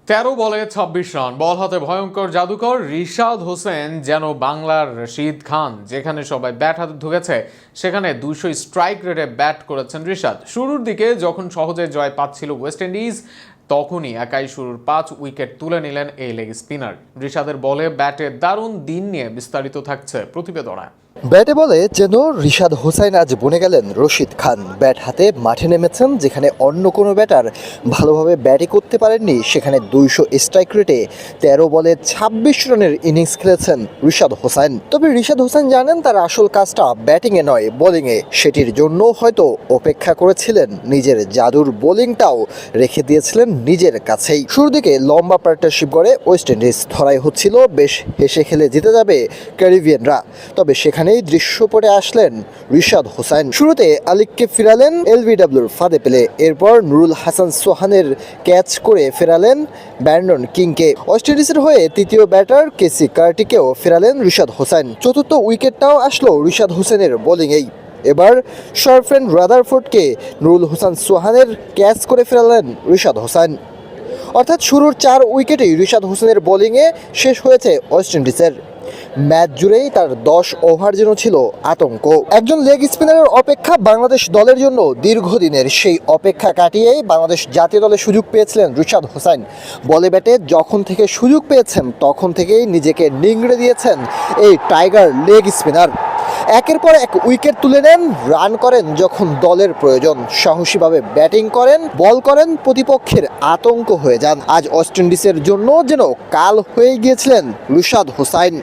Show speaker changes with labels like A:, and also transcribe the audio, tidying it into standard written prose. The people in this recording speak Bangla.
A: 13 বলে 26 রান, বল হাতে ভয়ঙ্কর জাদুকর রিশাদ হোসেন যেন বাংলার রশিদ খান। যেখানে সবাই ব্যাট হাতে ঢুকেছে সেখানে 200 স্ট্রাইক রেটে ব্যাট করেছেন রিশাদ। শুরুর দিকে যখন সহজে জয় পাচ্ছিল ওয়েস্ট ইন্ডিজ, তখনই একাই শুরুর 5 উইকেট তুলে নিলেন এই লেগ স্পিনার। রিশাদের বলে ব্যাটে দারুণ দিন নিয়ে বিস্তারিত থাকছে প্রতিবেদনায়।
B: ব্যাটে বলে যেন রিশাদ হোসাইন আজ বনে গেলেন রশিদ খান। ব্যাট হাতে মাঠে নেমেছেন যেখানে অন্য কোনো ব্যাটার ভালোভাবে ব্যাটিং করতে পারেননি, সেখানে 200 স্ট্রাইক রেটে 13 বলে 26 রানের ইনিংস খেলেছেন রিশাদ হোসাইন। তবে রিশাদ হোসাইন জানেন তার আসল কাজটা ব্যাটিংয়ে নয়, বোলিংয়ে। সেটির জন্য হয়তো অপেক্ষা করেছিলেন, নিজের জাদুর বোলিংটাও রেখে দিয়েছিলেন নিজের কাছেই। শুরুর দিকে লম্বা পার্টনারশিপ করে ওয়েস্ট ইন্ডিজ, ধরাই হচ্ছিল বেশ হেসে খেলে জিতে যাবে ক্যারিবিয়ানরা। তবে সেখানে দৃশ্যপটে আসলেন রিশাদ হোসাইন। শুরুতে আলিককে ফিরালেন এলবিডব্লিউর ফাঁদে পেলে, এরপর নুরুল হাসান সোহানের ক্যাচ করে ফেরালেন ব্র্যান্ডন কিংকে। ওয়েস্ট ইন্ডিজের হয়ে তৃতীয় ব্যাটার কেসি কার্টিকেও ফেরালেন রিশাদ হোসাইন। চতুর্থ উইকেটটাও আসলো রিশাদ হোসেনের বোলিংয়েই। এবার শারফেন রাদারফোর্ডকে নুরুল হাসান সোহানের ক্যাচ করে ফেরালেন রিশাদ হোসাইন। অর্থাৎ শুরুর 4 উইকেটেই রিশাদ হোসেনের বোলিংয়ে শেষ হয়েছে ওয়েস্ট ইন্ডিজের। ম্যাচ জুড়েই তার 10 ওভার যেন ছিল আতঙ্ক। একজন লেগ স্পিনারের অপেক্ষা বাংলাদেশ দলের জন্য দীর্ঘদিনের। সেই অপেক্ষা কাটিয়েই বাংলাদেশ জাতীয় দলে সুযোগ পেয়েছিলেন রিশাদ হোসাইন। বলে ব্যাটে যখন থেকে সুযোগ পেয়েছেন তখন থেকেই নিজেকে নিংড়ে দিয়েছেন এই টাইগার লেগ স্পিনার। একের পর এক উইকেট তুলে নেন, রান করেন যখন দলের প্রয়োজন, সাহসীভাবে ব্যাটিং করেন, বল করেন, প্রতিপক্ষের আতঙ্ক হয়ে যান। আজ ওয়েস্ট ইন্ডিজের জন্য যেন কাল হয়ে গিয়েছিলেন রিশাদ হোসাইন।